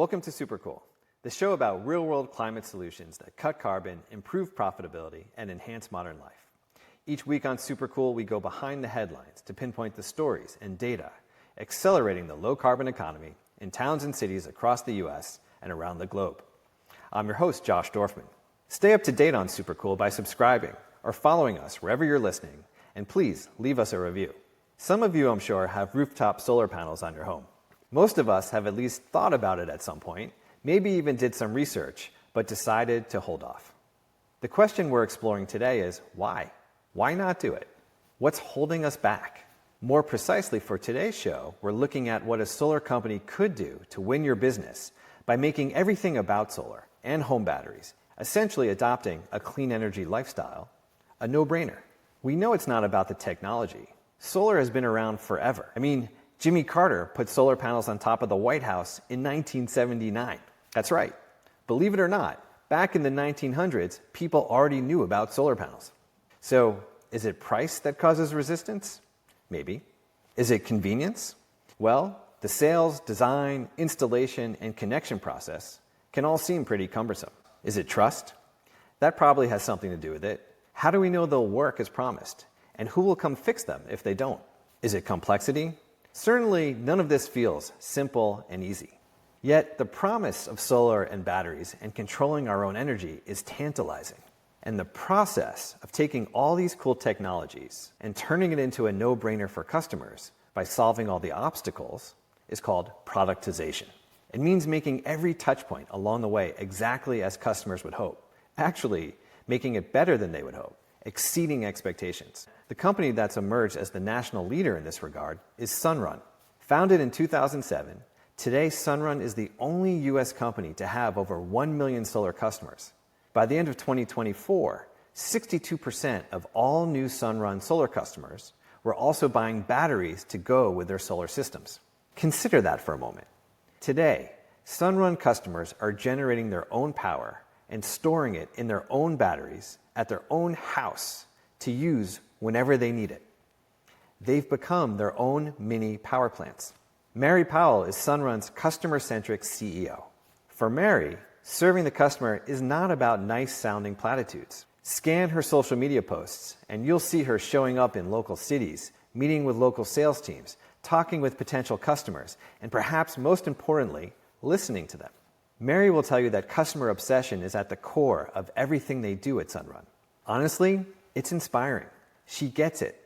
Welcome to Supercool, the show about real-world climate solutions that cut carbon, improve profitability, and enhance modern life. Each week on Supercool, we go behind the headlines to pinpoint the stories and data accelerating the low-carbon economy in towns and cities across the U.S. and around the globe. I'm your host, Josh Dorfman. Stay up to date on Supercool by subscribing or following us wherever you're listening, and please leave us a review. Some of you, I'm sure, have rooftop solar panels on your home. Most of us have at least thought about it at some point, maybe even did some research, but decided to hold off. The question we're exploring today is why? Why not do it? What's holding us back? More precisely, for today's show, we're looking at what a solar company could do to win your business by making everything about solar and home batteries, essentially adopting a clean energy lifestyle, a no-brainer. We know it's not about the technology. Solar has been around forever. Jimmy Carter put solar panels on top of the White House in 1979. That's right. Believe it or not, back in the 1900s, people already knew about solar panels. So, is it price that causes resistance? Maybe. Is it convenience? Well, the sales, design, installation, and connection process can all seem pretty cumbersome. Is it trust? That probably has something to do with it. How do we know they'll work as promised? And who will come fix them if they don't? Is it complexity? Certainly, none of this feels simple and easy. Yet, the promise of solar and batteries and controlling our own energy is tantalizing. And the process of taking all these cool technologies and turning it into a no-brainer for customers by solving all the obstacles is called productization. It means making every touch point along the way exactly as customers would hope. Actually, making it better than they would hope, exceeding expectations. The company that's emerged as the national leader in this regard is Sunrun. Founded in 2007, today Sunrun is the only U.S. company to have over 1 million solar customers. By the end of 2024, 62% of all new Sunrun solar customers were also buying batteries to go with their solar systems. Consider that for a moment. Today, Sunrun customers are generating their own power and storing it in their own batteries at their own house to use whenever they need it. They've become their own mini power plants. Mary Powell is Sunrun's customer-centric CEO. For Mary, serving the customer is not about nice-sounding platitudes. Scan her social media posts, and you'll see her showing up in local cities, meeting with local sales teams, talking with potential customers, and perhaps most importantly, listening to them. Mary will tell you that customer obsession is at the core of everything they do at Sunrun. Honestly, it's inspiring. She gets it.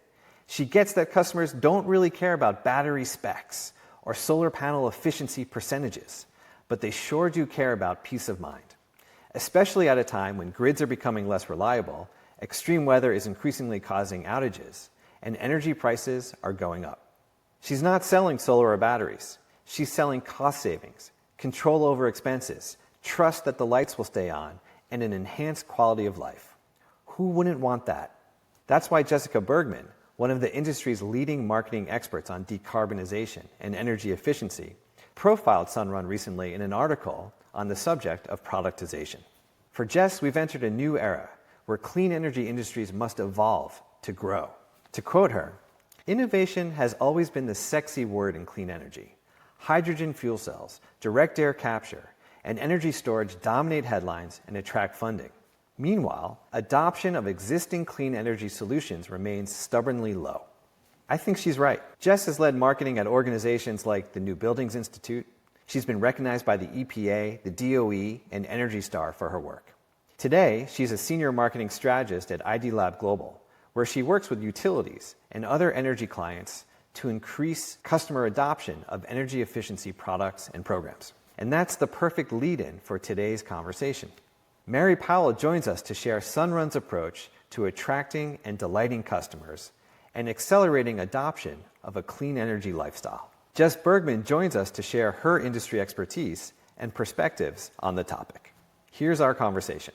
She gets that customers don't really care about battery specs or solar panel efficiency percentages, but they sure do care about peace of mind, especially at a time when grids are becoming less reliable, extreme weather is increasingly causing outages, and energy prices are going up. She's not selling solar or batteries. She's selling cost savings, control over expenses, trust that the lights will stay on, and an enhanced quality of life. Who wouldn't want that? That's why Jessica Bergman, one of the industry's leading marketing experts on decarbonization and energy efficiency, profiled Sunrun recently in an article on the subject of productization. For Jess, we've entered a new era where clean energy industries must evolve to grow. To quote her, "Innovation has always been the sexy word in clean energy. Hydrogen fuel cells, direct air capture, and energy storage dominate headlines and attract funding. Meanwhile, adoption of existing clean energy solutions remains stubbornly low." I think she's right. Jess has led marketing at organizations like the New Buildings Institute. She's been recognized by the EPA, the DOE, and Energy Star for her work. Today, she's a senior marketing strategist at ID Lab Global, where she works with utilities and other energy clients to increase customer adoption of energy efficiency products and programs. And that's the perfect lead-in for today's conversation. Mary Powell joins us to share Sunrun's approach to attracting and delighting customers and accelerating adoption of a clean energy lifestyle. Jess Bergman joins us to share her industry expertise and perspectives on the topic. Here's our conversation.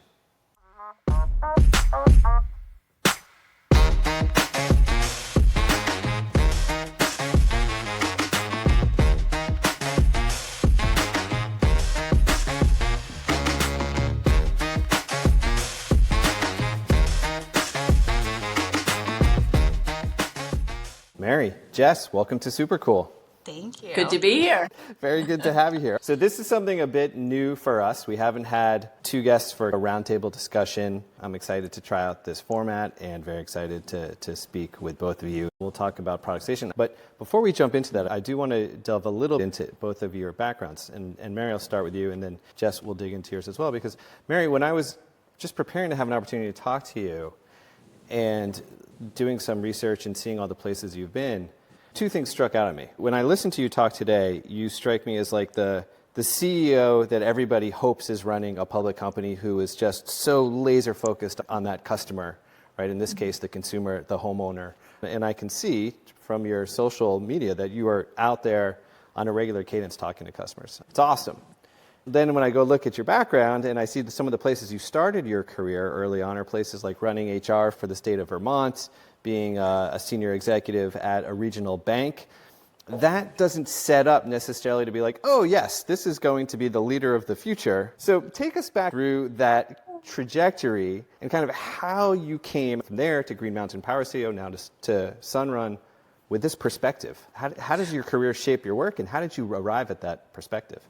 Mary, Jess, welcome to Supercool. Thank you. Good to be here. Very good to have you here. So this is something a bit new for us. We haven't had two guests for a roundtable discussion. I'm excited to try out this format and very excited to speak with both of you. We'll talk about productization. But before we jump into that, I do want to delve a little into both of your backgrounds. And Mary, I'll start with you, and then Jess will dig into yours as well. Because Mary, when I was just preparing to have an opportunity to talk to you and doing some research and seeing all the places you've been, two things struck out at me. When I listened to you talk today, you strike me as like the CEO that everybody hopes is running a public company who is just so laser focused on that customer, right? In this case, the consumer, the homeowner. And I can see from your social media that you are out there on a regular cadence talking to customers. It's awesome. Then when I go look at your background and I see some of the places you started your career early on are places like running HR for the state of Vermont, being a senior executive at a regional bank, that doesn't set up necessarily to be like, oh yes, this is going to be the leader of the future. So take us back through that trajectory and kind of how you came from there to Green Mountain Power CEO, now to Sunrun, with this perspective. How does your career shape your work, and how did you arrive at that perspective?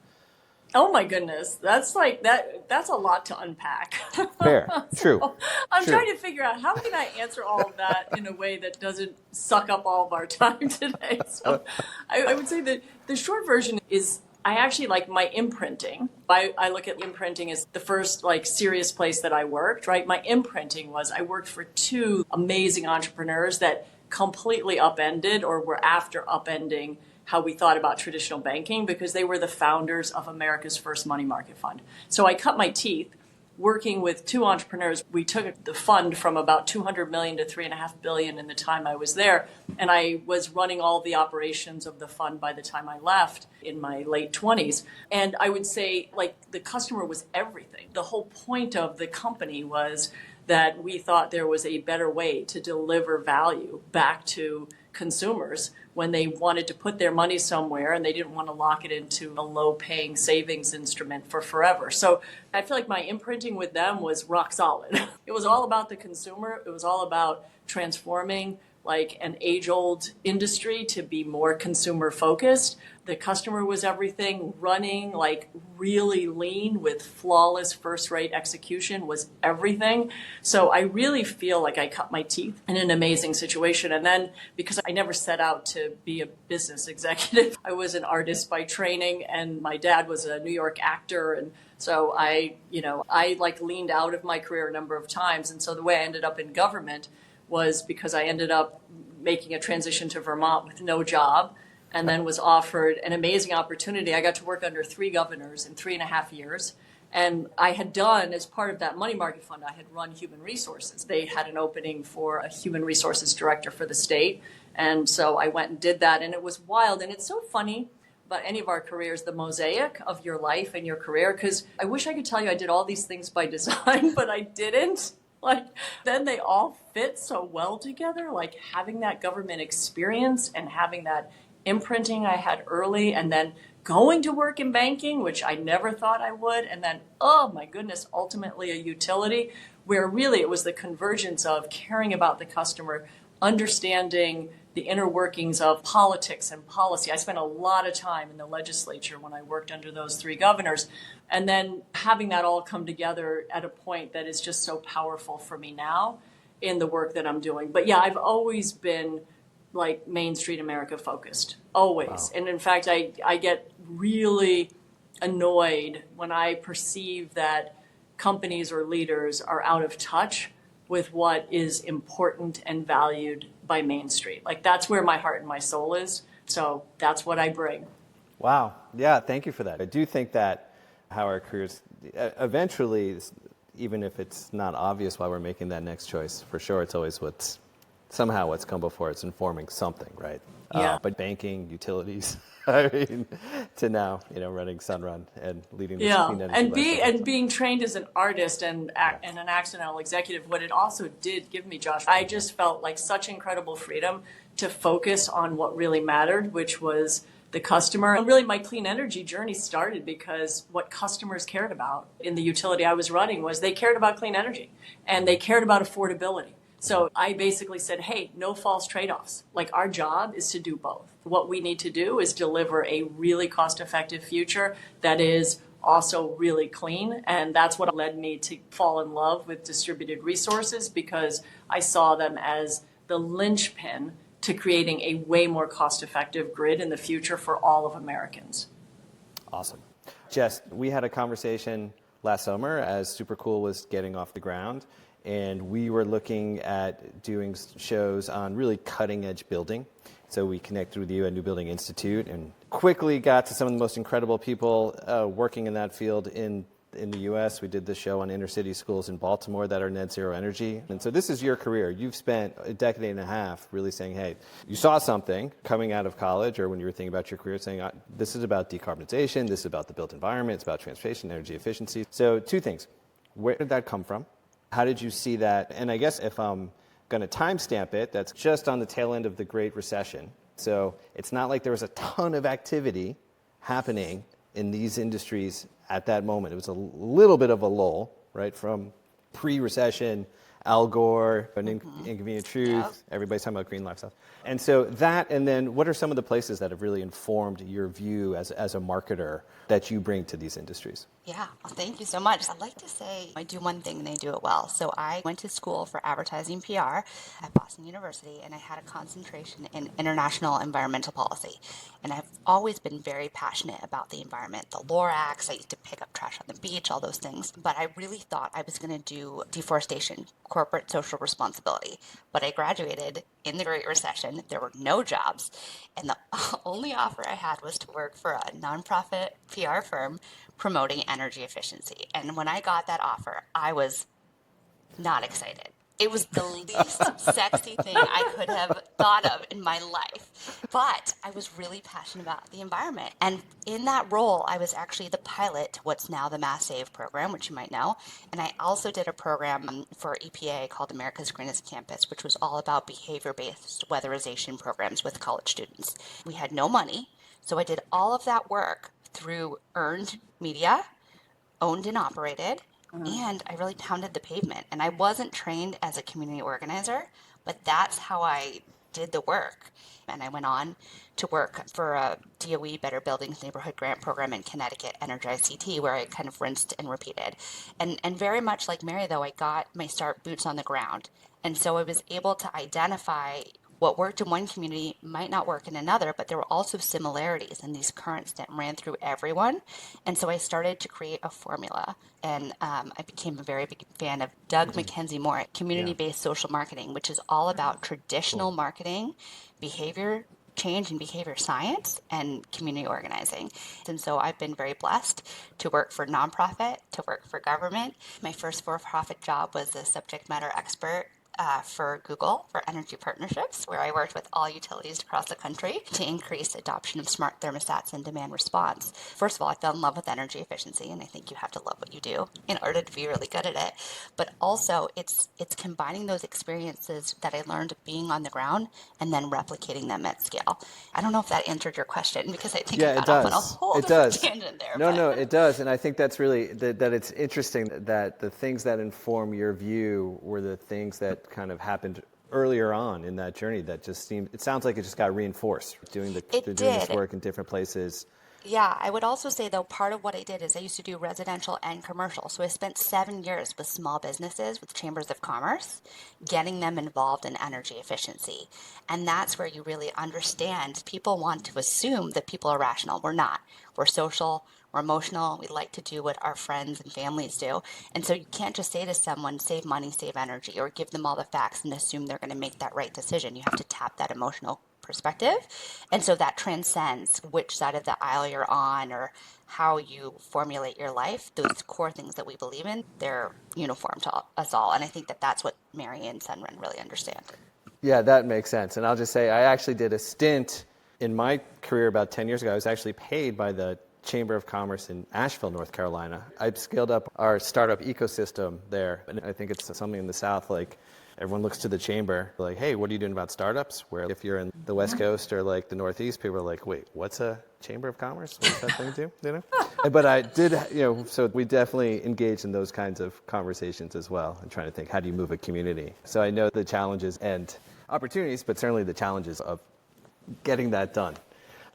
Oh my goodness, that's a lot to unpack. Fair, true. I'm true. trying to figure out how can I answer all of that in a way that doesn't suck up all of our time today. So I would say that the short version is I actually like my imprinting. I look at imprinting as the first serious place that I worked, right? My imprinting was I worked for two amazing entrepreneurs that completely upended or were after upending how we thought about traditional banking, because they were the founders of America's first money market fund. So I cut my teeth working with two entrepreneurs. We took the fund from about 200 million to 3.5 billion in the time I was there. And I was running all the operations of the fund by the time I left in my late 20s. And I would say the customer was everything. The whole point of the company was that we thought there was a better way to deliver value back to consumers when they wanted to put their money somewhere and they didn't want to lock it into a low-paying savings instrument for forever. So I feel like my imprinting with them was rock solid. It was all about the consumer. It was all about transforming an age-old industry to be more consumer-focused. The customer was everything. Running really lean with flawless first-rate execution was everything. So I really feel like I cut my teeth in an amazing situation. And then because I never set out to be a business executive, I was an artist by training, and my dad was a New York actor. And so I leaned out of my career a number of times. And so the way I ended up in government was because I ended up making a transition to Vermont with no job, and then was offered an amazing opportunity. I got to work under three governors in 3.5 years. And I had done, as part of that money market fund, I had run human resources. They had an opening for a human resources director for the state. And so I went and did that, and it was wild. And it's so funny about any of our careers, the mosaic of your life and your career, because I wish I could tell you I did all these things by design, but I didn't. Then they all fit so well together, having that government experience and having that imprinting I had early, and then going to work in banking, which I never thought I would, and then, oh my goodness, ultimately a utility, where really it was the convergence of caring about the customer, understanding the inner workings of politics and policy. I spent a lot of time in the legislature when I worked under those three governors, and then having that all come together at a point that is just so powerful for me now in the work that I'm doing. But yeah, I've always been Main Street America focused, always. Wow. And in fact, I get really annoyed when I perceive that companies or leaders are out of touch with what is important and valued by Main Street. That's where my heart and my soul is. So that's what I bring. Wow. Yeah, thank you for that. I do think that how our careers eventually, even if it's not obvious why we're making that next choice, for sure it's always what's come before. It's informing something, right? Yeah. But banking, utilities, to now, running Sunrun and leading this clean energy. And being trained as an artist and an accidental executive, what it also did give me, Josh, I just felt such incredible freedom to focus on what really mattered, which was the customer. And really my clean energy journey started because what customers cared about in the utility I was running was they cared about clean energy and they cared about affordability. So I basically said, hey, no false trade-offs. Our job is to do both. What we need to do is deliver a really cost-effective future that is also really clean. And that's what led me to fall in love with distributed resources, because I saw them as the linchpin to creating a way more cost-effective grid in the future for all of Americans. Awesome. Jess, we had a conversation last summer as Supercool was getting off the ground, and we were looking at doing shows on really cutting-edge building. So we connected with you at New Building Institute and quickly got to some of the most incredible people working in that field in the U.S. We did this show on inner city schools in Baltimore that are net zero energy. And so this is your career. You've spent a decade and a half really saying, hey, you saw something coming out of college or when you were thinking about your career saying, this is about decarbonization, this is about the built environment, it's about transportation, energy efficiency. So two things. Where did that come from? How did you see that? And I guess if I'm going to timestamp it, that's just on the tail end of the Great Recession. So it's not like there was a ton of activity happening in these industries at that moment. It was a little bit of a lull, right, from pre-recession, Al Gore, An Inconvenient Truth, everybody's talking about green lifestyles. And so that, and then what are some of the places that have really informed your view as a marketer that you bring to these industries? Yeah, well, thank you so much. I'd like to say I do one thing and they do it well. So I went to school for advertising PR at Boston University, and I had a concentration in international environmental policy. And I've always been very passionate about the environment, the Lorax. I used to pick up trash on the beach, all those things. But I really thought I was going to do deforestation, corporate social responsibility. But I graduated in the Great Recession. There were no jobs. And the only offer I had was to work for a nonprofit PR firm promoting energy efficiency. And when I got that offer, I was not excited. It was the least sexy thing I could have thought of in my life. But I was really passionate about the environment. And in that role, I was actually the pilot to what's now the Mass Save program, which you might know. And I also did a program for EPA called America's Greenest Campus, which was all about behavior-based weatherization programs with college students. We had no money, so I did all of that work through earned media, owned and operated, and I really pounded the pavement. And I wasn't trained as a community organizer, but that's how I did the work. And I went on to work for a DOE Better Buildings Neighborhood Grant Program in Connecticut, Energize CT, where I kind of rinsed and repeated. And very much like Mary, though, I got my start boots on the ground. And so I was able to identify what worked in one community might not work in another, but there were also similarities in these currents that ran through everyone. And so I started to create a formula. And I became a very big fan of Doug McKenzie Moore, community-based social marketing, which is all about traditional marketing, behavior change and behavior science, and community organizing. And so I've been very blessed to work for nonprofit, to work for government. My first for-profit job was a subject matter expert for Google for energy partnerships, where I worked with all utilities across the country to increase adoption of smart thermostats and demand response. First of all, I fell in love with energy efficiency, and I think you have to love what you do in order to be really good at it. But also, it's combining those experiences that I learned being on the ground and then replicating them at scale. I don't know if that answered your question, because I think I got off on a whole tangent there. No, it does. And I think that's really, that it's interesting that the things that inform your view were the things that kind of happened earlier on in that journey that just seemed, it sounds like it just got reinforced doing this work in different places. Yeah, I would also say, though, part of what I did is I used to do residential and commercial. So I spent 7 years with small businesses, with chambers of commerce, getting them involved in energy efficiency. And that's where you really understand people want to assume that people are rational. We're not. We're social. We're emotional. We like to do what our friends and families do. And so you can't just say to someone, save money, save energy, or give them all the facts and assume they're going to make that right decision. You have to tap that emotional perspective. And so that transcends which side of the aisle you're on or how you formulate your life. Those core things that we believe in, they're uniform to us all. And I think that that's what Mary and Sunrun really understand. Yeah, that makes sense. And I'll just say I actually did a stint in my career about 10 years ago. I was actually paid by the Chamber of Commerce in Asheville, North Carolina. I scaled up our startup ecosystem there. And I think it's something in the South, like everyone looks to the chamber like, hey, what are you doing about startups? Where if you're in the West Coast or like the Northeast, people are like, wait, what's a Chamber of Commerce? What does that thing do? You know? But I did, so we definitely engaged in those kinds of conversations as well and trying to think, how do you move a community? So I know the challenges and opportunities, but certainly the challenges of getting that done.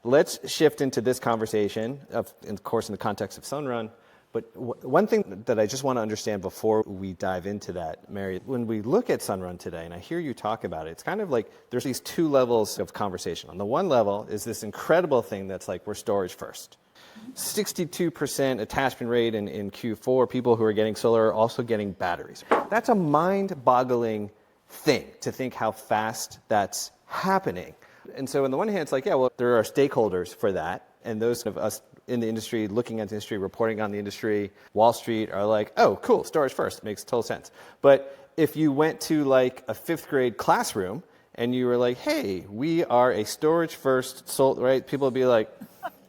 Let's shift into this conversation, of course, in the context of Sunrun. But one thing that I just want to understand before we dive into that, Mary, when we look at Sunrun today, and I hear you talk about it, it's kind of like there's these two levels of conversation. On the one level is this incredible thing that's like we're storage first. 62% attachment rate in Q4. People who are getting solar are also getting batteries. That's a mind-boggling thing to think how fast that's happening. And so on the one hand, it's like, yeah, well, there are stakeholders for that. And those of us in the industry, looking at the industry, reporting on the industry, Wall Street are like, oh, cool, storage first. Makes total sense. But if you went to like a fifth grade classroom and you were like, hey, we are a storage first, right? People would be like,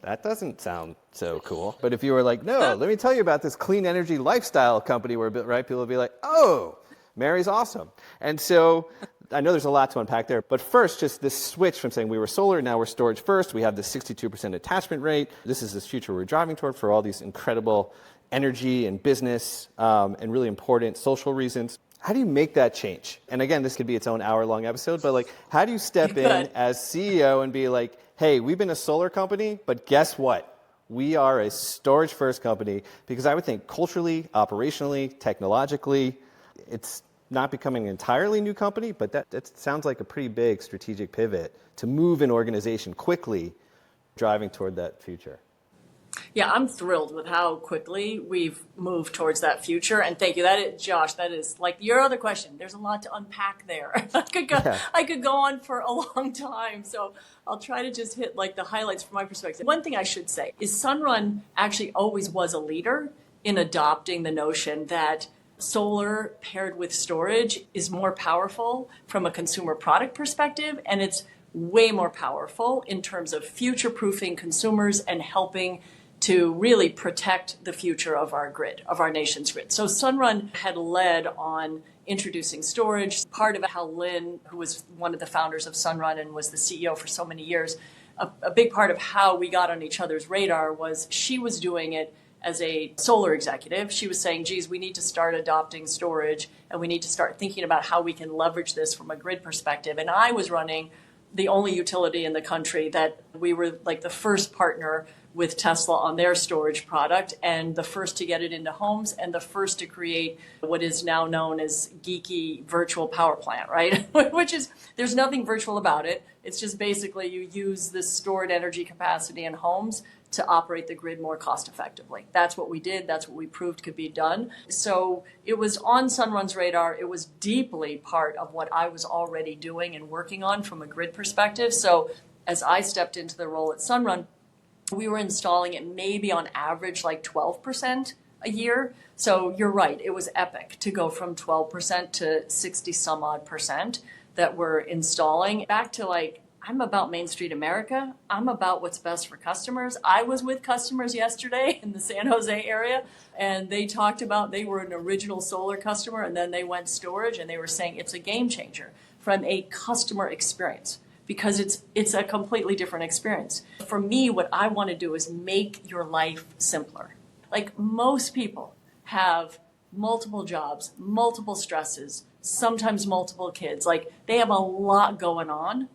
that doesn't sound so cool. But if you were like, no, let me tell you about this clean energy lifestyle company we're built, right? People would be like, oh, Mary's awesome. And so I know there's a lot to unpack there, but first, just this switch from saying we were solar, now we're storage first. We have this 62% attachment rate. This is this future we're driving toward for all these incredible energy and business and really important social reasons. How do you make that change? And again, this could be its own hour-long episode, but like, how do you step in as CEO and be like, hey, we've been a solar company, but guess what? We are a storage first company, because I would think culturally, operationally, technologically, it's not becoming an entirely new company, but that sounds like a pretty big strategic pivot to move an organization quickly driving toward that future. Yeah, I'm thrilled with how quickly we've moved towards that future. And thank you. Josh, that is like your other question. There's a lot to unpack there. I could go on for a long time. So I'll try to just hit like the highlights from my perspective. One thing I should say is Sunrun actually always was a leader in adopting the notion that solar paired with storage is more powerful from a consumer product perspective, and it's way more powerful in terms of future-proofing consumers and helping to really protect the future of our grid, of our nation's grid. So Sunrun had led on introducing storage. Part of how Lynn, who was one of the founders of Sunrun and was the CEO for so many years, a big part of how we got on each other's radar was she was doing it as a solar executive. She was saying, geez, we need to start adopting storage and we need to start thinking about how we can leverage this from a grid perspective. And I was running the only utility in the country that we were like the first partner with Tesla on their storage product and the first to get it into homes and the first to create what is now known as geeky virtual power plant, right? Which is, there's nothing virtual about it. It's just basically you use this stored energy capacity in homes to operate the grid more cost effectively. That's what we did. That's what we proved could be done. So it was on Sunrun's radar. It was deeply part of what I was already doing and working on from a grid perspective. So as I stepped into the role at Sunrun, we were installing it maybe on average like 12% a year. So you're right. It was epic to go from 12% to 60 some odd percent that we're installing. Back to like, I'm about Main Street America. I'm about what's best for customers. I was with customers yesterday in the San Jose area, and they talked about they were an original solar customer, and then they went storage, and they were saying it's a game changer from a customer experience because it's a completely different experience. For me, what I want to do is make your life simpler. Like most people have multiple jobs, multiple stresses, sometimes multiple kids. Like they have a lot going on.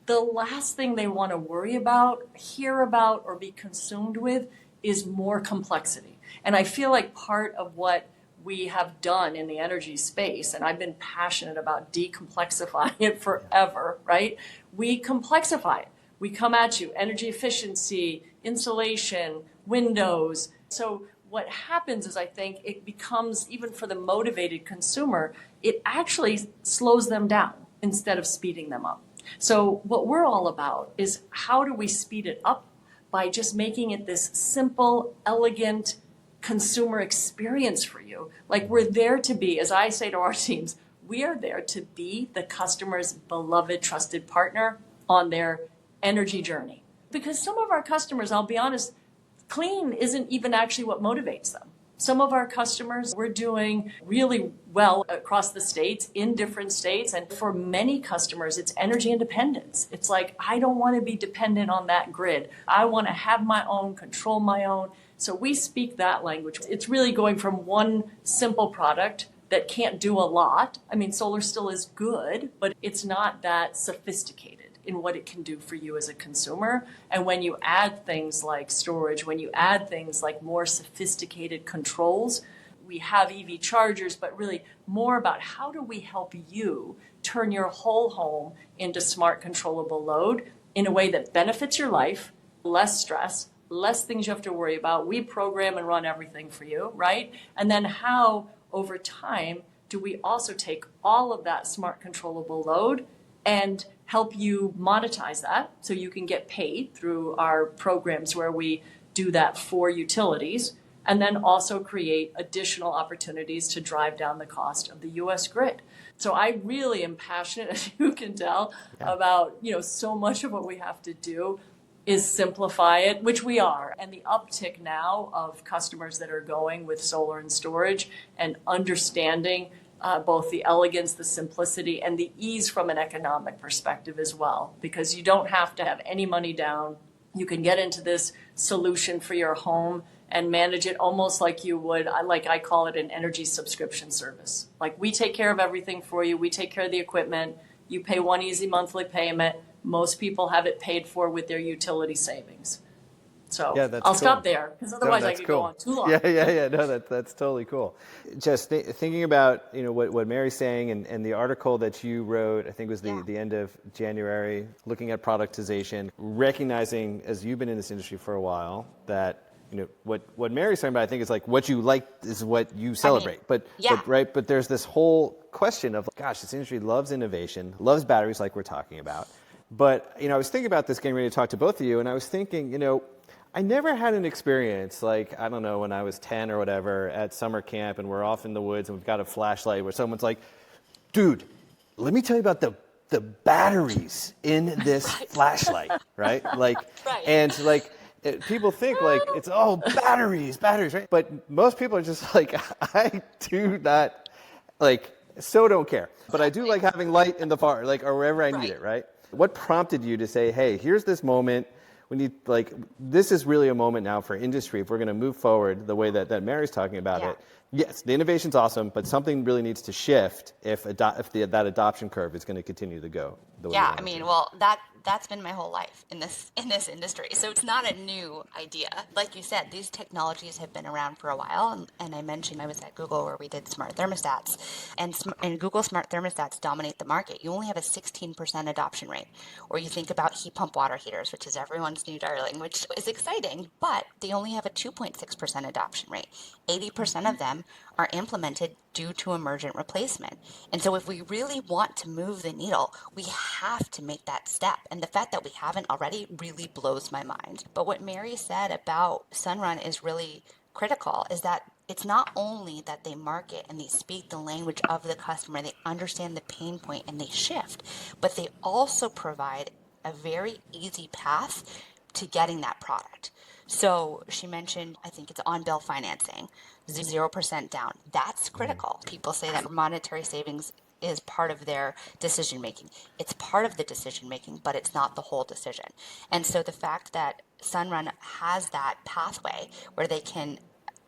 The last thing they want to worry about, hear about, or be consumed with is more complexity. And I feel like part of what we have done in the energy space, and I've been passionate about decomplexifying it forever, right? We complexify it. We come at you, energy efficiency, insulation, windows. So what happens is I think it becomes, even for the motivated consumer, it actually slows them down instead of speeding them up. So what we're all about is how do we speed it up by just making it this simple, elegant consumer experience for you. Like we're there to be, as I say to our teams, we are there to be the customer's beloved, trusted partner on their energy journey. Because some of our customers, I'll be honest, clean isn't even actually what motivates them. Some of our customers, we're doing really well across the states, in different states. And for many customers, it's energy independence. It's like, I don't want to be dependent on that grid. I want to have my own, control my own. So we speak that language. It's really going from one simple product that can't do a lot. I mean, solar still is good, but it's not that sophisticated. in what it can do for you as a consumer. And when you add things like storage, when you add things like more sophisticated controls, we have EV chargers, but really more about how do we help you turn your whole home into smart controllable load in a way that benefits your life, less stress, less things you have to worry about. We program and run everything for you, right? And then how over time do we also take all of that smart controllable load and help you monetize that so you can get paid through our programs where we do that for utilities, and then also create additional opportunities to drive down the cost of the US grid. So I really am passionate, as you can tell, about, so much of what we have to do is simplify it, which we are. And the uptick now of customers that are going with solar and storage and understanding both the elegance, the simplicity, and the ease from an economic perspective as well, because you don't have to have any money down. You can get into this solution for your home and manage it almost like you would, I call it an energy subscription service. Like, we take care of everything for you. We take care of the equipment. You pay one easy monthly payment. Most people have it paid for with their utility savings. So I'll stop there, because otherwise I could go on too long. Yeah. No, that's totally cool. Just thinking about what Mary's saying and the article that you wrote, I think was the end of January, looking at productization, recognizing, as you've been in this industry for a while, that what Mary's talking about, I think, is like what you like is what you celebrate. But there's this whole question of, gosh, this industry loves innovation, loves batteries like we're talking about. But, I was thinking about this getting ready to talk to both of you, and I was thinking, I never had an experience like, I don't know, when I was 10 or whatever at summer camp and we're off in the woods and we've got a flashlight where someone's like, dude, let me tell you about the batteries in this flashlight, right? And people think it's batteries, right? But most people are just like, I do not so don't care. But I do like having light in the far, or wherever I need it, right? What prompted you to say, hey, here's this moment, we need, this is really a moment now for industry if we're going to move forward the way that Mary's talking about it. Yes, the innovation's awesome, but something really needs to shift if that adoption curve is going to continue to go the way that's been my whole life in this industry. So it's not a new idea. Like you said, these technologies have been around for a while. And I mentioned I was at Google where we did smart thermostats. And Google smart thermostats dominate the market. You only have a 16% adoption rate. Or you think about heat pump water heaters, which is everyone's new darling, which is exciting. But they only have a 2.6% adoption rate. 80% of them are implemented due to emergent replacement. And so if we really want to move the needle, we have to make that step. And the fact that we haven't already really blows my mind. But what Mary said about Sunrun is really critical, is that it's not only that they market and they speak the language of the customer, they understand the pain point and they shift, but they also provide a very easy path to getting that product. So she mentioned, I think it's on-bill financing, 0% down. That's critical. People say that monetary savings is part of their decision making. It's part of the decision making, but it's not the whole decision. And so the fact that Sunrun has that pathway where they can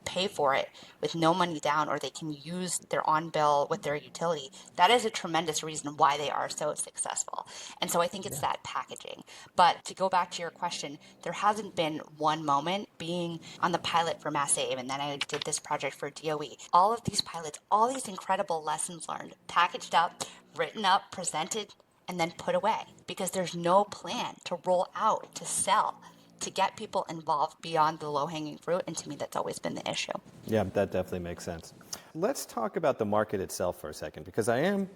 pay for it with no money down, or they can use their on-bill with their utility, that is a tremendous reason why they are so successful. And so I think it's that packaging. But to go back to your question, there hasn't been one moment being on the pilot for Mass Save, and then I did this project for DOE. All of these pilots, all these incredible lessons learned, packaged up, written up, presented, and then put away, because there's no plan to roll out, to sell, to get people involved beyond the low-hanging fruit, and to me that's always been the issue. Yeah, that definitely makes sense. Let's talk about the market itself for a second, because I am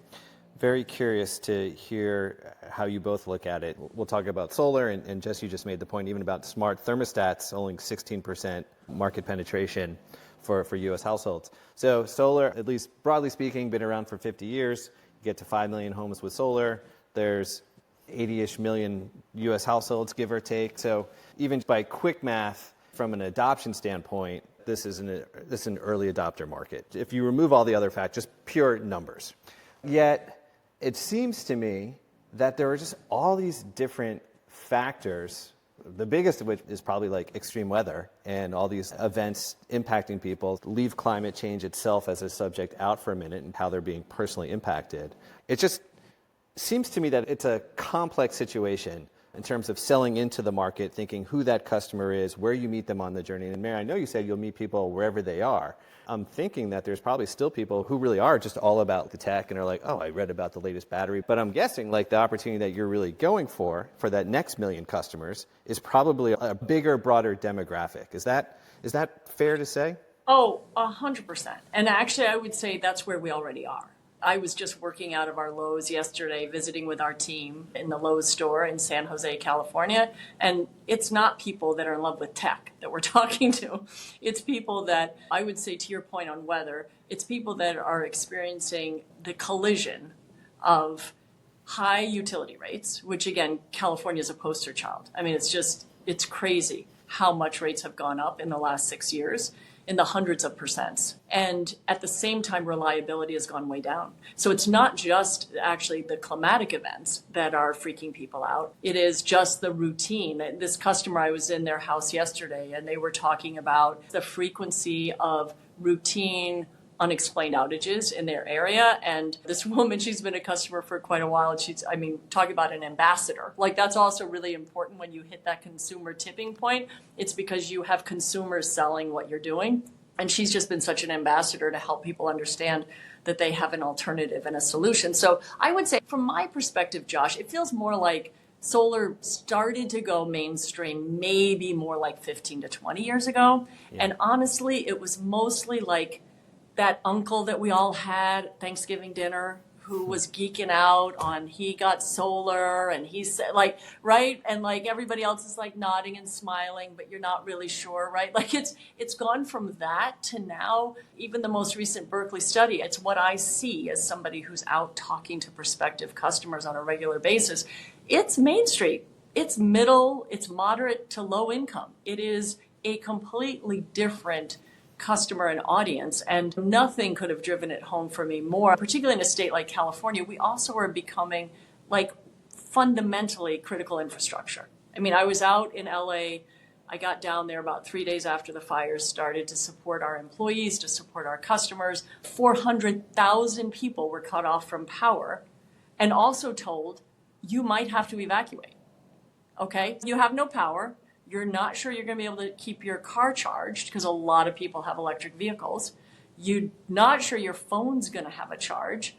very curious to hear how you both look at it. We'll talk about solar, and Jess, you just made the point even about smart thermostats, only 16% market penetration for U.S. households. So solar, at least broadly speaking, been around for 50 years. You get to 5 million homes with solar. There's 80-ish million U.S. households, give or take. So even by quick math, from an adoption standpoint, this is an early adopter market. If you remove all the other factors, just pure numbers. Yet, it seems to me that there are just all these different factors, the biggest of which is probably extreme weather and all these events impacting people. Leave climate change itself as a subject out for a minute and how they're being personally impacted. It's just Seems to me that it's a complex situation in terms of selling into the market, thinking who that customer is, where you meet them on the journey. And Mary, I know you said you'll meet people wherever they are. I'm thinking that there's probably still people who really are just all about the tech and are like, oh, I read about the latest battery. But I'm guessing like the opportunity that you're really going for that next million customers is probably a bigger, broader demographic. Is that fair to say? Oh, 100%. And actually, I would say that's where we already are. I was just working out of our Lowe's yesterday, visiting with our team in the Lowe's store in San Jose, California. And it's not people that are in love with tech that we're talking to. It's people that, I would say to your point on weather, it's people that are experiencing the collision of high utility rates, which again, California is a poster child. I mean, it's crazy how much rates have gone up in the last 6 years, in the hundreds of percents. And at the same time, reliability has gone way down. So it's not just actually the climatic events that are freaking people out. It is just the routine. This customer, I was in their house yesterday, and they were talking about the frequency of routine unexplained outages in their area. And this woman, she's been a customer for quite a while. And talking about an ambassador. Like, that's also really important when you hit that consumer tipping point. It's because you have consumers selling what you're doing. And she's just been such an ambassador to help people understand that they have an alternative and a solution. So I would say, from my perspective, Josh, it feels more like solar started to go mainstream maybe more like 15 to 20 years ago. Yeah. And honestly, it was mostly like that uncle that we all had at Thanksgiving dinner who was geeking out on he got solar and he said, like, right? And like everybody else is like nodding and smiling, but you're not really sure, right? Like it's gone from that to now, even the most recent Berkeley study, it's what I see as somebody who's out talking to prospective customers on a regular basis. It's Main Street. It's middle, it's moderate to low income. It is a completely different customer and audience, and nothing could have driven it home for me more, particularly in a state like California. We also are becoming like fundamentally critical infrastructure. I mean, I was out in LA. I got down there about 3 days after the fires started to support our employees, to support our customers. 400,000 people were cut off from power and also told you might have to evacuate. Okay? You have no power. You're not sure you're going to be able to keep your car charged because a lot of people have electric vehicles. You're not sure your phone's going to have a charge,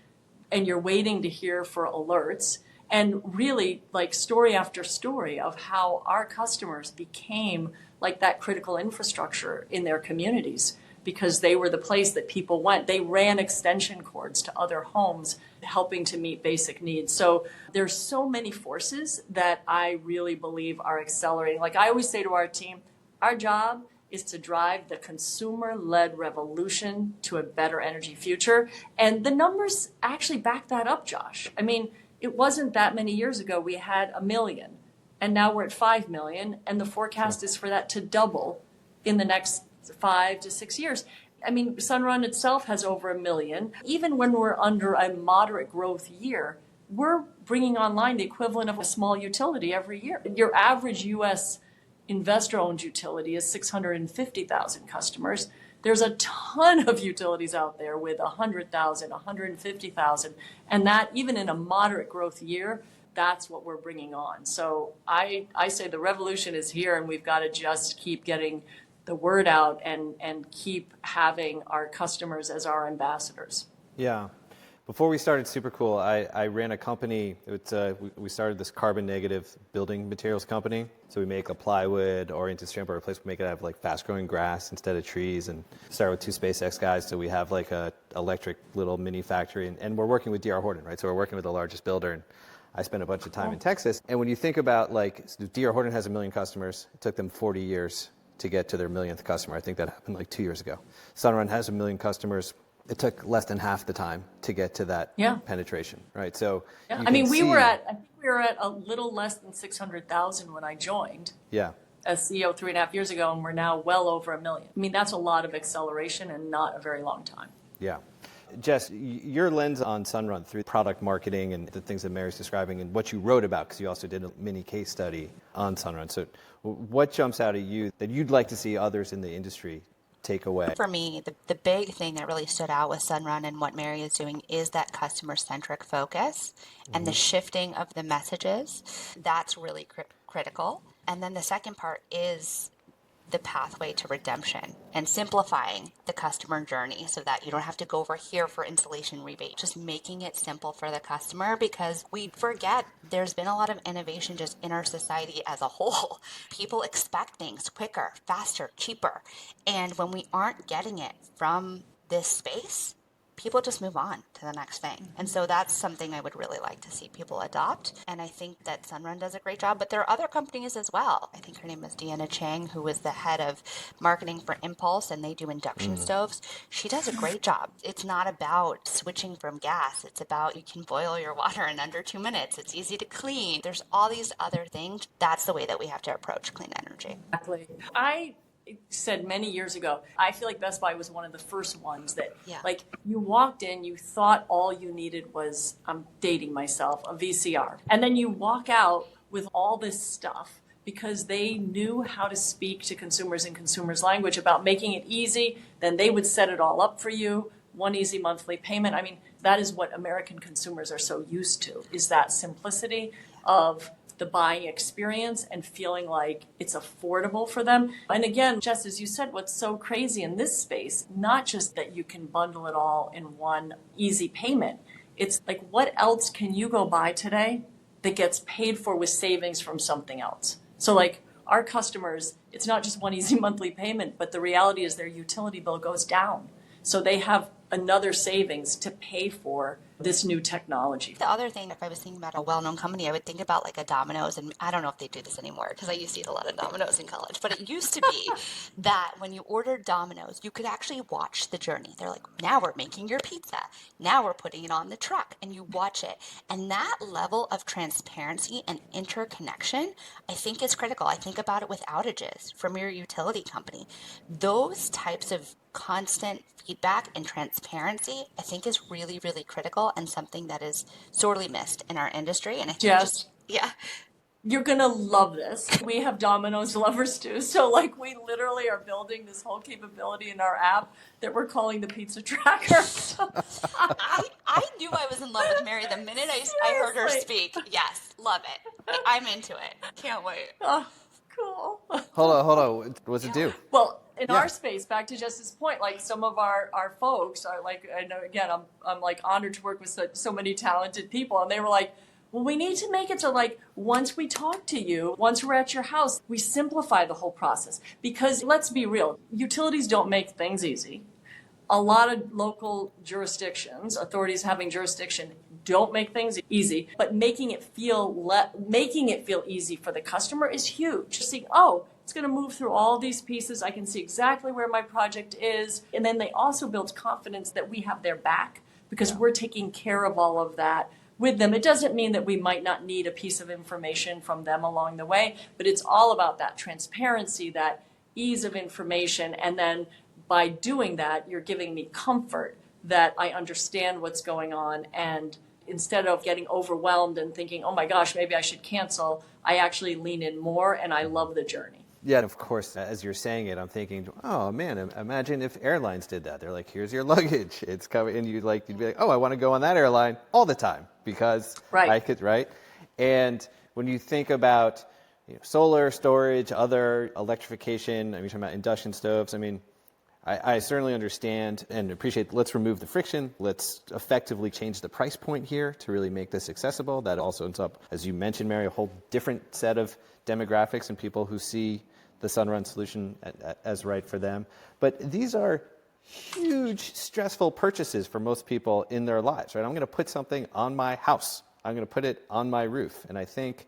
and you're waiting to hear for alerts. And really, like, story after story of how our customers became like that critical infrastructure in their communities because they were the place that people went. They ran extension cords to other homes, helping to meet basic needs. So there's so many forces that I really believe are accelerating. Like I always say to our team, our job is to drive the consumer-led revolution to a better energy future. And the numbers actually back that up, Josh. I mean, it wasn't that many years ago we had 1 million, and now we're at 5 million, and the forecast is for that to double in the next 5 to 6 years. I mean, Sunrun itself has over 1 million. Even when we're under a moderate growth year, we're bringing online the equivalent of a small utility every year. Your average U.S. investor-owned utility is 650,000 customers. There's a ton of utilities out there with 100,000, 150,000, and that even in a moderate growth year, that's what we're bringing on. So I say the revolution is here, and we've got to just keep getting the word out and keep having our customers as our ambassadors. Yeah. Before we started Supercool, I ran a company. We started this carbon negative building materials company. So we make a plywood oriented strand board replacement. We make it out of like fast growing grass instead of trees, and start with 2 SpaceX guys. So we have like a electric little mini factory, and we're working with D.R. Horton, right? So we're working with the largest builder, and I spent a bunch of time in Texas. And when you think about like D.R. Horton has 1 million customers, it took them 40 years to get to their millionth customer. I think that happened like 2 years ago. Sunrun has 1 million customers. It took less than half the time to get to that penetration, right? So I mean, we were at a little less than 600,000 when I joined. Yeah. As CEO 3.5 years ago, and we're now well over 1 million. I mean, that's a lot of acceleration and not a very long time. Yeah. Jess, your lens on Sunrun through product marketing and the things that Mary's describing and what you wrote about, because you also did a mini case study on Sunrun. So what jumps out at you that you'd like to see others in the industry take away? For me, the big thing that really stood out with Sunrun and what Mary is doing is that customer-centric focus and the shifting of the messages. That's really critical. And then the second part is the pathway to redemption and simplifying the customer journey so that you don't have to go over here for installation rebate, just making it simple for the customer, because we forget there's been a lot of innovation just in our society as a whole. People expect things quicker, faster, cheaper. And when we aren't getting it from this space, people just move on to the next thing. And so that's something I would really like to see people adopt. And I think that Sunrun does a great job, but there are other companies as well. I think her name is Deanna Chang, who is the head of marketing for Impulse, and they do induction stoves. She does a great job. It's not about switching from gas. It's about you can boil your water in under 2 minutes. It's easy to clean. There's all these other things. That's the way that we have to approach clean energy. Exactly. I said many years ago, I feel like Best Buy was one of the first ones that, like, you walked in, you thought all you needed was, I'm dating myself, a VCR. And then you walk out with all this stuff because they knew how to speak to consumers in consumers' language about making it easy. Then they would set it all up for you, one easy monthly payment. I mean, that is what American consumers are so used to, is that simplicity of the buying experience and feeling like it's affordable for them. And again, Jess, as you said, what's so crazy in this space, not just that you can bundle it all in one easy payment. It's like, what else can you go buy today that gets paid for with savings from something else? So like our customers, it's not just one easy monthly payment, but the reality is their utility bill goes down. So they have another savings to pay for this new technology. The other thing, if I was thinking about a well-known company, I would think about like a Domino's, and I don't know if they do this anymore because I used to eat a lot of Domino's in college, but it used to be that when you ordered Domino's, you could actually watch the journey. They're like, now we're making your pizza. Now we're putting it on the truck, and you watch it. And that level of transparency and interconnection, I think is critical. I think about it with outages from your utility company. Those types of constant feedback and transparency, I think, is really, really critical and something that is sorely missed in our industry. And I think you're gonna love this. We have Domino's lovers too. So like we literally are building this whole capability in our app that we're calling the pizza tracker. I knew I was in love with Mary the minute I heard her speak. Yes, love it. I'm into it. Can't wait. Oh, cool. Hold on. What's it do? Well, in our space, back to Jess's point, like some of our folks are like, I know, again, I'm like honored to work with so many talented people. And they were like, well, we need to make it so like once we talk to you, once we're at your house, we simplify the whole process. Because let's be real, utilities don't make things easy. A lot of local jurisdictions, authorities having jurisdiction, don't make things easy, but making it feel easy for the customer is huge. Just seeing, oh, it's going to move through all these pieces. I can see exactly where my project is. And then they also build confidence that we have their back because we're taking care of all of that with them. It doesn't mean that we might not need a piece of information from them along the way, but it's all about that transparency, that ease of information. And then by doing that, you're giving me comfort that I understand what's going on. And instead of getting overwhelmed and thinking, oh my gosh, maybe I should cancel, I actually lean in more and I love the journey. Yeah, and of course, as you're saying it, I'm thinking, oh man, imagine if airlines did that. They're like, here's your luggage, it's coming, and you'd be like, oh, I want to go on that airline all the time because I could, right? And when you think about solar storage, other electrification, I mean, you're talking about induction stoves. I mean, I certainly understand and appreciate. Let's remove the friction. Let's effectively change the price point here to really make this accessible. That also ends up, as you mentioned, Mary, a whole different set of demographics and people who see the Sunrun solution as right for them. But these are huge, stressful purchases for most people in their lives, right? I'm going to put something on my house. I'm going to put it on my roof. And I think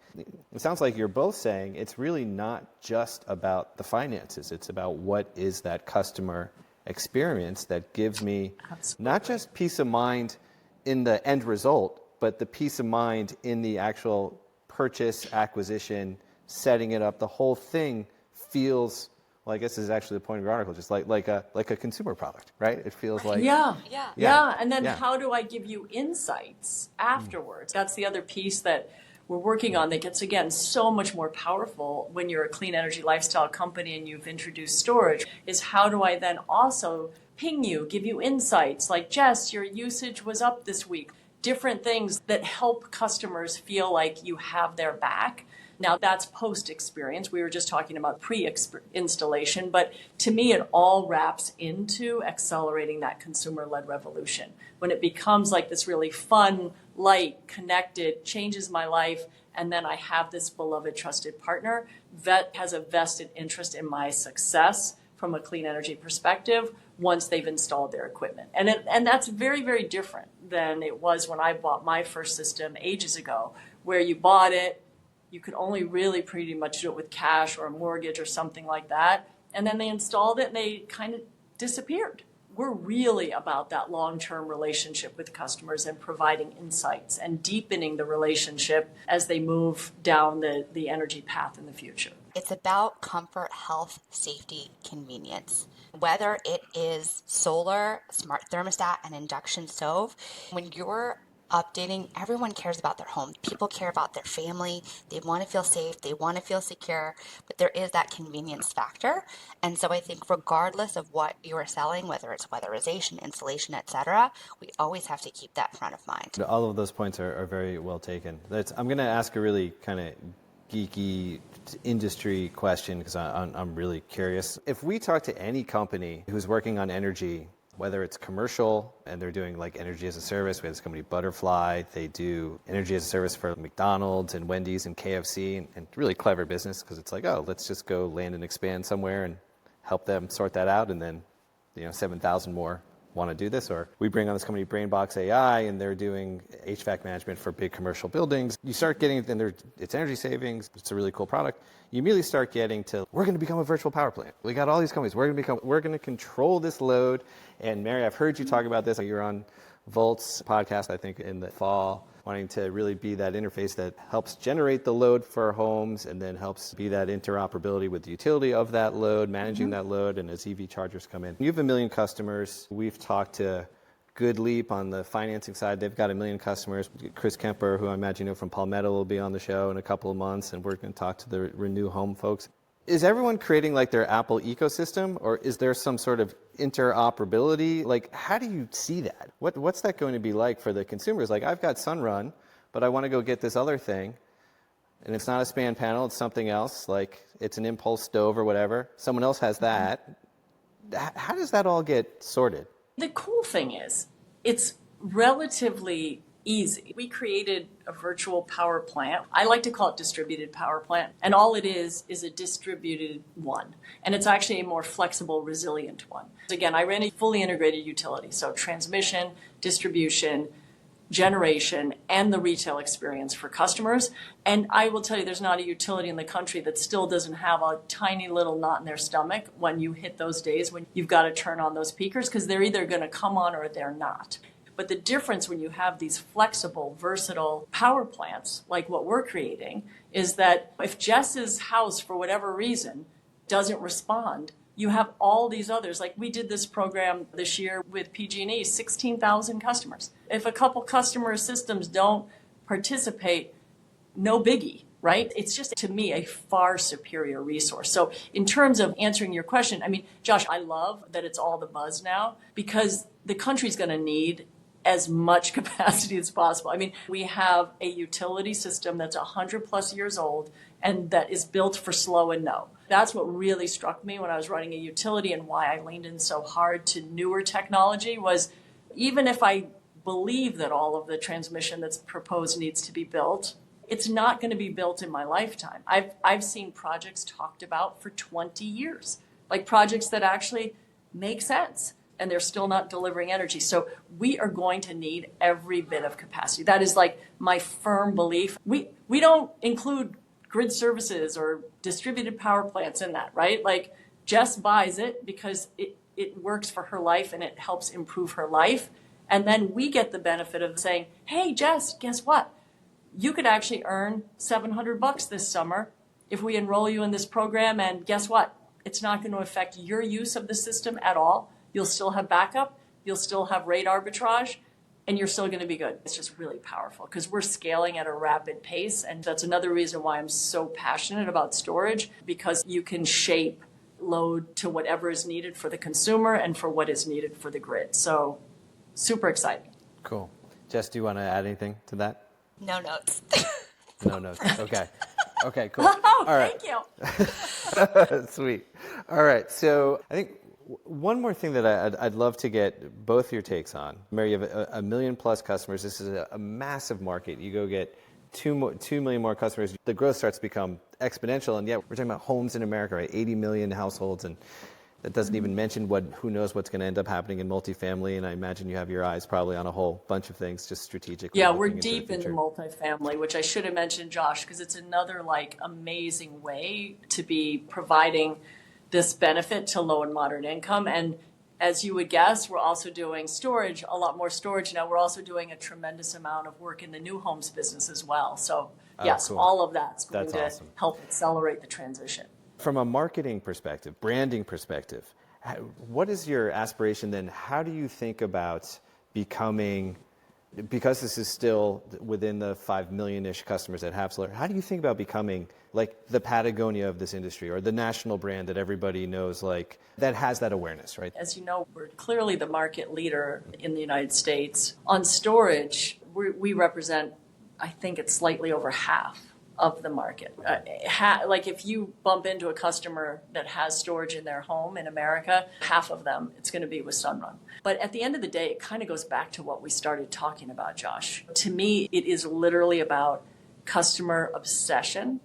it sounds like you're both saying it's really not just about the finances. It's about what is that customer experience that gives me not just peace of mind in the end result, but the peace of mind in the actual purchase, acquisition, setting it up. The whole thing feels, well, I guess this is actually the point of your article, just like a consumer product, right? It feels like And then how do I give you insights afterwards? That's the other piece that we're working on that gets, again, so much more powerful when you're a clean energy lifestyle company and you've introduced storage, is how do I then also ping you, give you insights like, Jess, your usage was up this week. Different things that help customers feel like you have their back. Now, that's post-experience. We were just talking about pre-installation, but to me, it all wraps into accelerating that consumer-led revolution. When it becomes like this really fun, light, connected, changes my life, and then I have this beloved, trusted partner that has a vested interest in my success from a clean energy perspective once they've installed their equipment. And that's very, very different than it was when I bought my first system ages ago, where you bought it, you could only really pretty much do it with cash or a mortgage or something like that. And then they installed it and they kind of disappeared. We're really about that long-term relationship with customers and providing insights and deepening the relationship as they move down the energy path in the future. It's about comfort, health, safety, convenience. Whether it is solar, smart thermostat, and induction stove, when you're updating, everyone cares about their home. People care about their family. They want to feel safe. They want to feel secure. But there is that convenience factor. And so I think regardless of what you are selling, whether it's weatherization, insulation, etc., we always have to keep that front of mind. All of those points are very well taken. I'm going to ask a really kind of geeky industry question because I'm really curious. If we talk to any company who's working on energy, whether it's commercial and they're doing like energy as a service, we have this company Butterfly, they do energy as a service for McDonald's and Wendy's and KFC, and really clever business because it's like, oh, let's just go land and expand somewhere and help them sort that out, and then 7,000 more want to do this. Or we bring on this company Brainbox AI and they're doing HVAC management for big commercial buildings. You start getting, it's energy savings, it's a really cool product. You immediately start getting to, we're going to become a virtual power plant. We got all these companies, we're going to control this load. And Mary, I've heard you talk about this. You're on Volt's podcast, I think, in the fall, wanting to really be that interface that helps generate the load for homes and then helps be that interoperability with the utility of that load, managing that load, and as EV chargers come in. You have 1 million customers. We've talked to GoodLeap on the financing side. They've got 1 million customers. Chris Kemper, who I imagine you know from Palmetto, will be on the show in a couple of months, and we're going to talk to the Renew Home folks. Is everyone creating like their Apple ecosystem, or is there some sort of interoperability? Like, how do you see that? What's that going to be like for the consumers? Like, I've got Sunrun, but I want to go get this other thing, and it's not a span panel, it's something else, like it's an impulse stove or whatever. Someone else has that. How does that all get sorted? The cool thing is, it's relatively easy. We created a virtual power plant. I like to call it distributed power plant. And all it is a distributed one. And it's actually a more flexible, resilient one. Again, I ran a fully integrated utility. So transmission, distribution, generation, and the retail experience for customers. And I will tell you, there's not a utility in the country that still doesn't have a tiny little knot in their stomach when you hit those days when you've got to turn on those peakers, because they're either going to come on or they're not. But the difference when you have these flexible, versatile power plants, like what we're creating, is that if Jess's house, for whatever reason, doesn't respond, you have all these others. Like we did this program this year with PG&E, 16,000 customers. If a couple customer systems don't participate, no biggie, right? It's just, to me, a far superior resource. So in terms of answering your question, I mean, Josh, I love that it's all the buzz now, because the country's going to need as much capacity as possible. I mean, we have a utility system that's 100 plus years old and that is built for slow and no. That's what really struck me when I was running a utility, and why I leaned in so hard to newer technology was, even if I believe that all of the transmission that's proposed needs to be built, it's not going to be built in my lifetime. I've seen projects talked about for 20 years, like projects that actually make sense, and they're still not delivering energy. So we are going to need every bit of capacity. That is like my firm belief. We don't include grid services or distributed power plants in that, right? Like Jess buys it because it works for her life and it helps improve her life. And then we get the benefit of saying, hey, Jess, guess what? You could actually earn $700 this summer if we enroll you in this program. And guess what? It's not going to affect your use of the system at all. You'll still have backup. You'll still have rate arbitrage. and you're still going to be good. It's just really powerful because we're scaling at a rapid pace. And that's another reason why I'm so passionate about storage, because you can shape load to whatever is needed for the consumer and for what is needed for the grid. So super exciting. Cool. Jess, do you want to add anything to that? No notes. No notes. Okay. Okay, cool. Oh, All right. thank you. Sweet. All right. So I think one more thing that I'd love to get both your takes on. Mary, you have a million plus customers. This is a massive market. You go get 2 million more customers. The growth starts to become exponential. And yet we're talking about homes in America, right? 80 million households. And that doesn't even mention who knows what's going to end up happening in multifamily. And I imagine you have your eyes probably on a whole bunch of things just strategically. Yeah, we're deep into multifamily, which I should have mentioned, Josh, because it's another amazing way to be providing this benefit to low and moderate income. And as you would guess, we're also doing storage, a lot more storage now. We're also doing a tremendous amount of work in the new homes business as well. So yes, cool. all of that's going to awesome. help accelerate the transition. From a marketing perspective, branding perspective, what is your aspiration then? How do you think about becoming, because this is still within the 5 million-ish customers that have solar, how do you think about becoming like the Patagonia of this industry, or the national brand that everybody knows, like that has that awareness, right? As you know, we're clearly the market leader in the United States. On storage, we represent, I think it's slightly over half of the market. Like if you bump into a customer that has storage in their home in America, half of them, it's going to be with Sunrun. But at the end of the day, it kind of goes back to what we started talking about, Josh. To me, it is literally about customer obsession.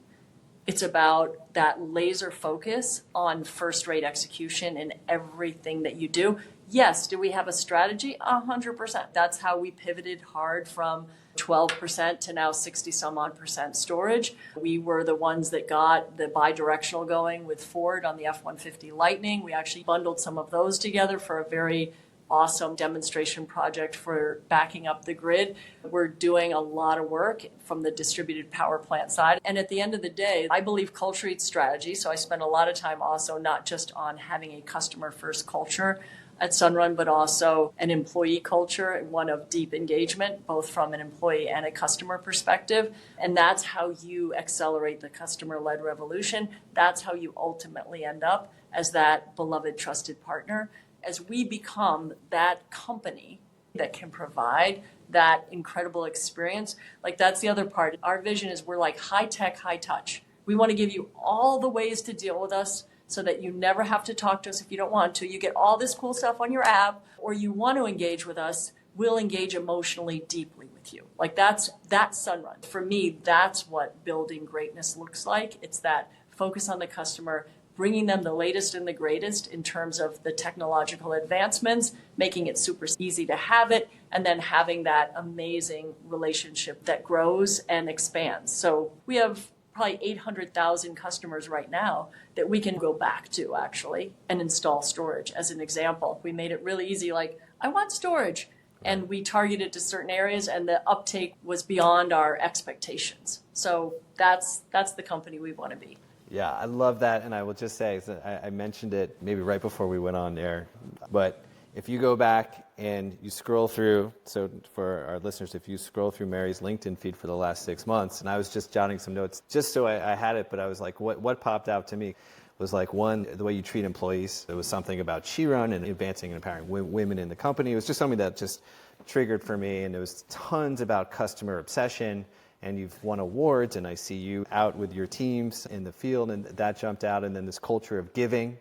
It's about that laser focus on first-rate execution in everything that you do. Yes, do we have a strategy? 100%. That's how we pivoted hard from 12% to now 60 some odd percent storage. We were the ones that got the bi-directional going with Ford on the F-150 Lightning. We actually bundled some of those together for a very awesome demonstration project for backing up the grid. We're doing a lot of work from the distributed power plant side. And at the end of the day, I believe culture eats strategy. So I spend a lot of time also not just on having a customer first culture at Sunrun, but also an employee culture, one of deep engagement, both from an employee and a customer perspective. And that's how you accelerate the customer-led revolution. That's how you ultimately end up as that beloved, trusted partner. As we become that company that can provide that incredible experience, like that's the other part. Our vision is we're like high tech, high touch. We want to give you all the ways to deal with us so that you never have to talk to us if you don't want to. You get all this cool stuff on your app, or you want to engage with us, we'll engage emotionally deeply with you. Like that's Sunrun. For me, that's what building greatness looks like. It's that focus on the customer, bringing them the latest and the greatest in terms of the technological advancements, making it super easy to have it, and then having that amazing relationship that grows and expands. So we have probably 800,000 customers right now that we can go back to actually and install storage as an example. We made it really easy, like, I want storage. And we targeted to certain areas, and the uptake was beyond our expectations. So that's the company we want to be. Yeah, I love that, and I will just say, I mentioned it maybe right before we went on air, but if you go back and you scroll through, so for our listeners, if you scroll through Mary's LinkedIn feed for the last 6 months, and I was just jotting some notes just so I had it, but I was like, what popped out to me was like, one, the way you treat employees. There was something about She-Run and advancing and empowering women in the company. It was just something that just triggered for me, and there was tons about customer obsession. And you've won awards, and I see you out with your teams in the field, and that jumped out. And then this culture of giving,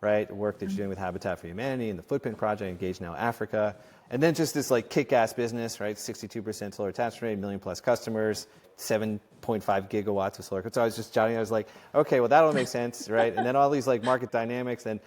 right? Work that you're doing with Habitat for Humanity and the Footprint Project, Engage Now Africa. And then just this like kick-ass business, right? 62% solar attachment rate, 1 million plus customers, 7.5 gigawatts of solar. So I was just jotting, I was like, okay, well, that'll make sense, right? And then all these like market dynamics and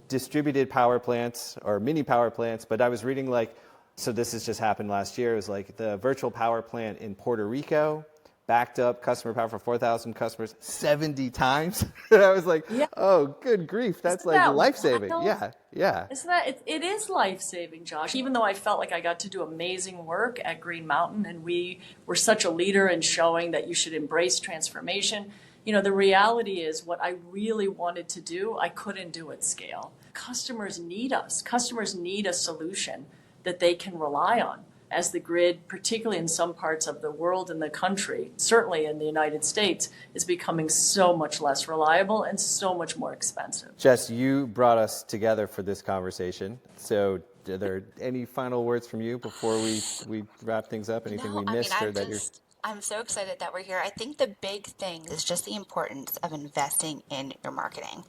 distributed power plants or mini power plants. But I was reading like, so this has just happened last year. It was like the virtual power plant in Puerto Rico backed up customer power for 4,000 customers 70 times. I was like, yeah. Oh, good grief. That's Isn't like that life-saving. Wild? Yeah. Isn't that, it is life-saving, Josh. Even though I felt like I got to do amazing work at Green Mountain, and we were such a leader in showing that you should embrace transformation. You know, the reality is what I really wanted to do, I couldn't do at scale. Customers need us. Customers need a solution that they can rely on, as the grid, particularly in some parts of the world and the country, certainly in the United States, is becoming so much less reliable and so much more expensive. Jess, you brought us together for this conversation. So are there any final words from you before we wrap things up? Anything we missed or that you're... I'm so excited that we're here. I think the big thing is just the importance of investing in your marketing.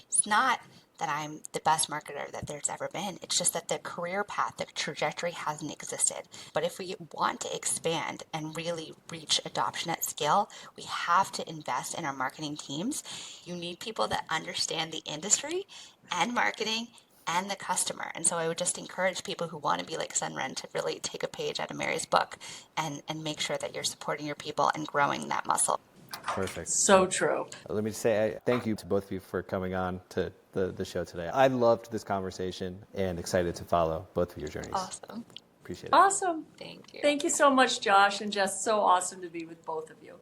It's not that I'm the best marketer that there's ever been. It's just that the career path, the trajectory hasn't existed. But if we want to expand and really reach adoption at scale, we have to invest in our marketing teams. You need people that understand the industry and marketing and the customer. And so I would just encourage people who want to be like Sunrun to really take a page out of Mary's book and make sure that you're supporting your people and growing that muscle. Perfect. So true. Let me say thank you to both of you for coming on to the show today. I loved this conversation and excited to follow both of your journeys. Awesome. Appreciate it. Awesome. Thank you. Thank you so much, Josh and Jess. So awesome to be with both of you.